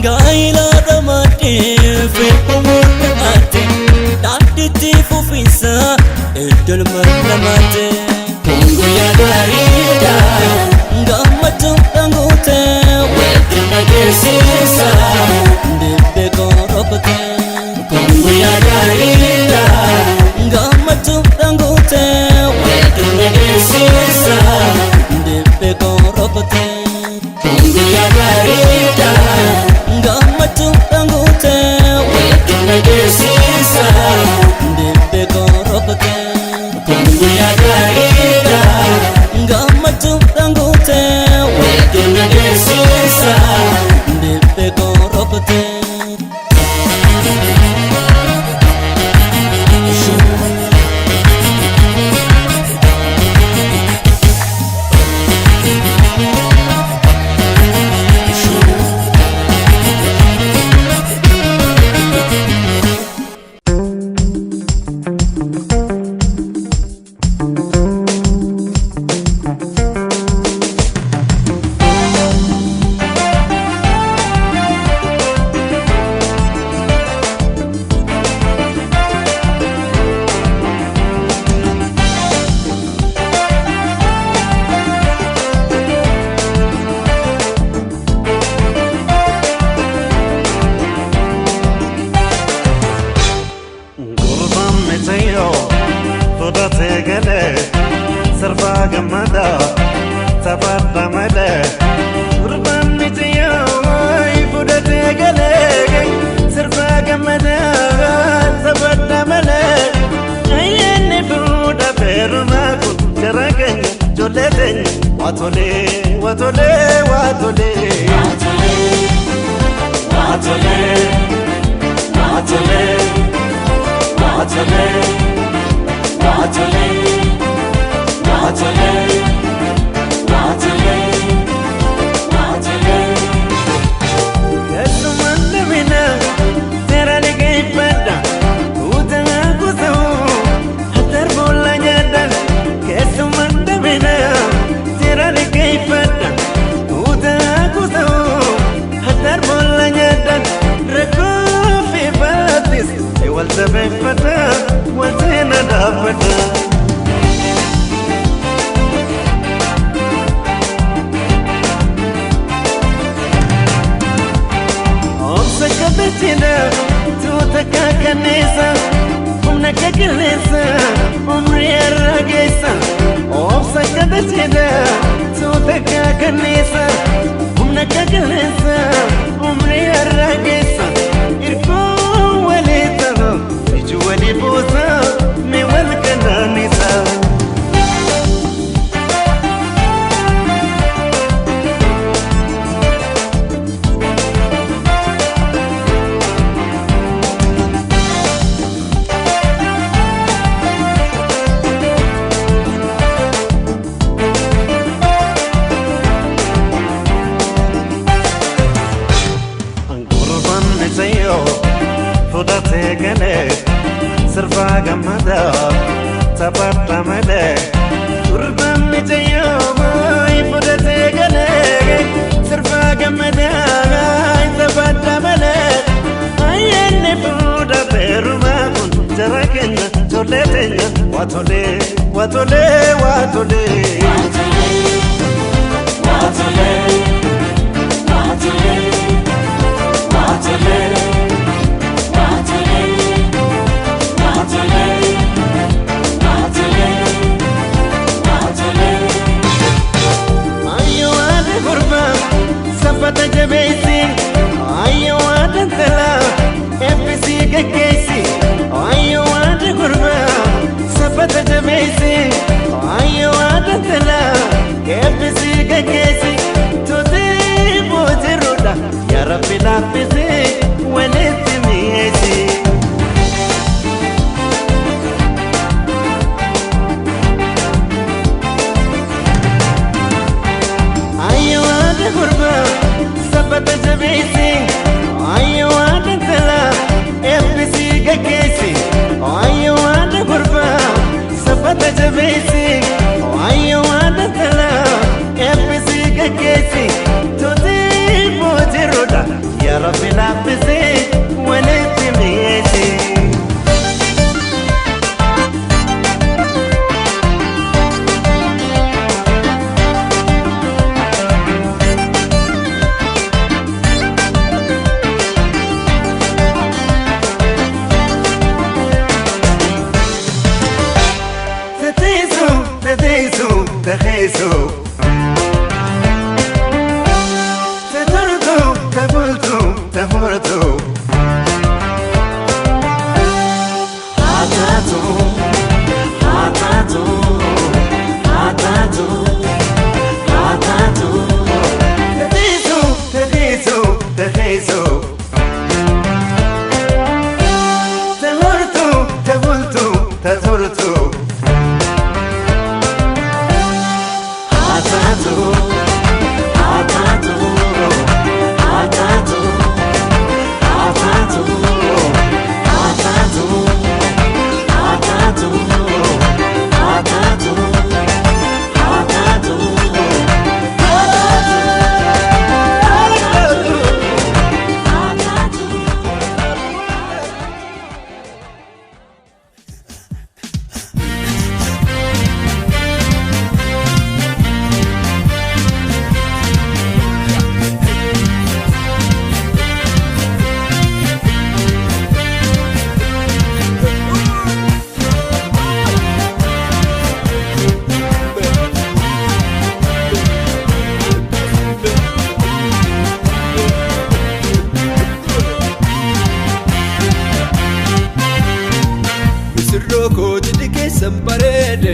Gaila da mate fe pomur ate, daddi gamada sabada male urban mitiyo ifudate gale sirfa gamada sabada male ayene fuda peruma kutaragen joleten watole watole watole watole watole watole watole watole watole watole kesumande mina tera lege pada utanga kuso hatar bola nyada kesumande mina tera lege pada utanga kuso hatar bola nyada reko fi batis ewal tabe pada watena dapata Sakabechina, tutaka kanisa, umnaka kilesa, umriara gesa. Oh, sakabechina, tutaka kanisa, umnaka kilesa, umriara gesa. Irko walita, ijuwali bosa, me walkana nisa. Sirfa gamada sabata male urban mitiyo ifudate gale sirfa gamada sabata male ayene fuda peruma kuntaragen joleten watole watole watole watole watole watole Sapata jabesi, ayo ada tela, FPC kekesi, ayo ada kurba. Sapata jabesi, ayo ada tela, FPC kekesi. Tote bote roda, ya Rabbi lapisi, waleti miesi. Sapata jabesi, ayo ada tela, FPC kekesi, ayo ada kurba. Sapata jabesi, ayo ada tela, FPC kekesi. Tote bote roda, ya Rabbi lapisi, waleti miesi. Tehesu Teturtu, tebultu, tebultu Hatatu, hatatu, hatatu, hatatu Tehesu, tehesu, tehesu Tebultu, tebultu, tebultu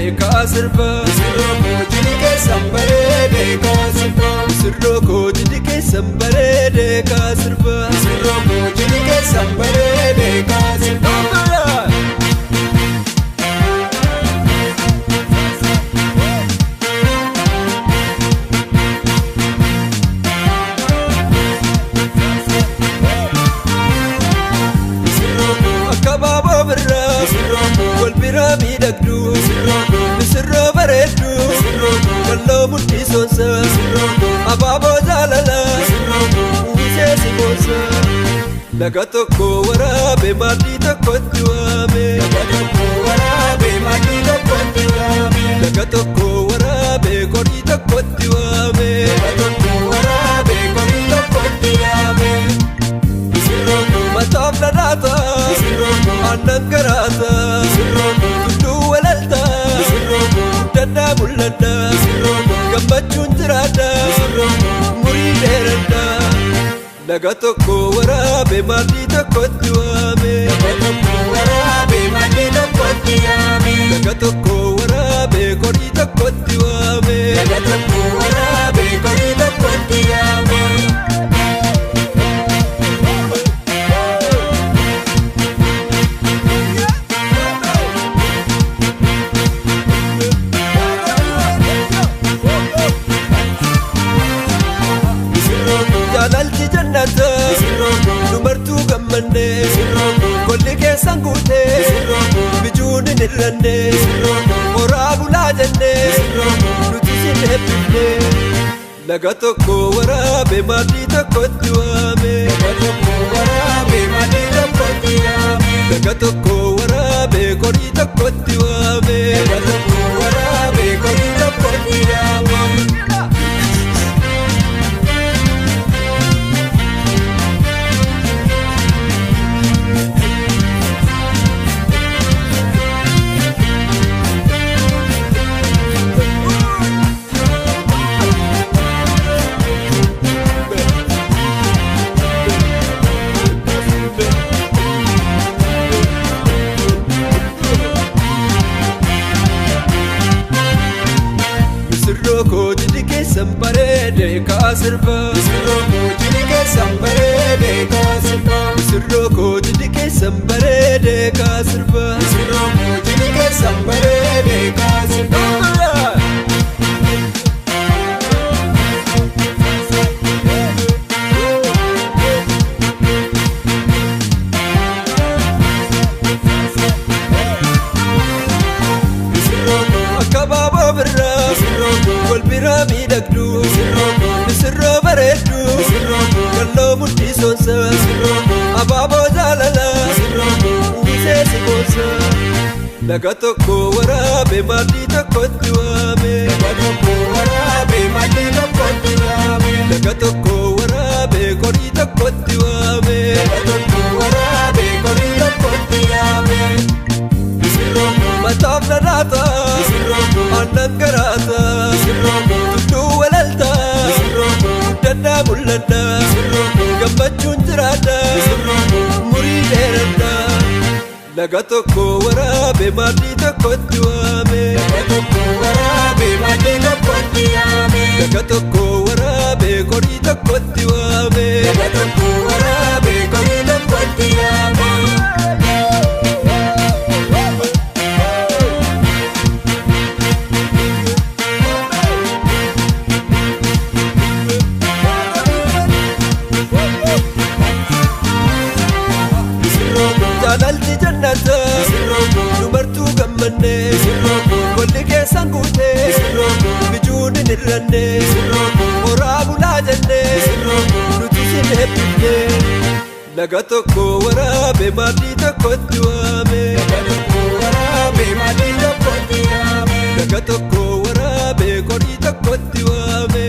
kaasirba sirroo jini keessan bareede kaasirba sirroo jini keessan bareede kaasirba sirroo jini keessan bareede kaasirba Sirroo bareeddu kalloo mudhii soonsa abaaboo jaalala uwwisee si boonsa laga tokko waraabee maaddii tokkotti waame laga tokko waraabee qorii tokkotti waame mataaf dhadhaata aannan garaata tulluu walalta dandaa mul'adda gammachuun jiraadha murii dheeradha laga tokko waraabee maaddii tokkotti waame laga tokko waraabee qorii tokkotti waame dumartuu gammanne kolli keessan guute bijuun hin hirranne horaa bulaa jenne nuti sin eebbifne laga tokko waraabee maaddii tokkotti waame laga tokko waraabee qorii tokkotti waame kaasirba sirroo jini keessan bareede kaasirba sirroo jini keessan bareede kaasirba sirroo jini keessan bareede kaasirba Akkabaaboo birraa wal biraa miidhagdu sirroo bareeddu kalloo mudhii soonsa abaaboo jaalala uwwisee si boonsa laga tokko waraabee maaddii tokkotti waame laga tokko waraabee qorii tokkotti waame mataaf dhadhaata aannan garaata tulluu walalta dandaa mul'adda gammachuun jiraadha murii dheeradha laga tokko waraabee maaddii tokkotti waame laga tokko waraabee qorii tokkotti waame jaalalti jannata dumartuu gammanne kolli keessan guute bijuun hin hirranne horaa bulaa jenne nuti sin eebbifne laga tokko waraabee maaddii tokkotti waame laga tokko waraabee qorii tokkotti waame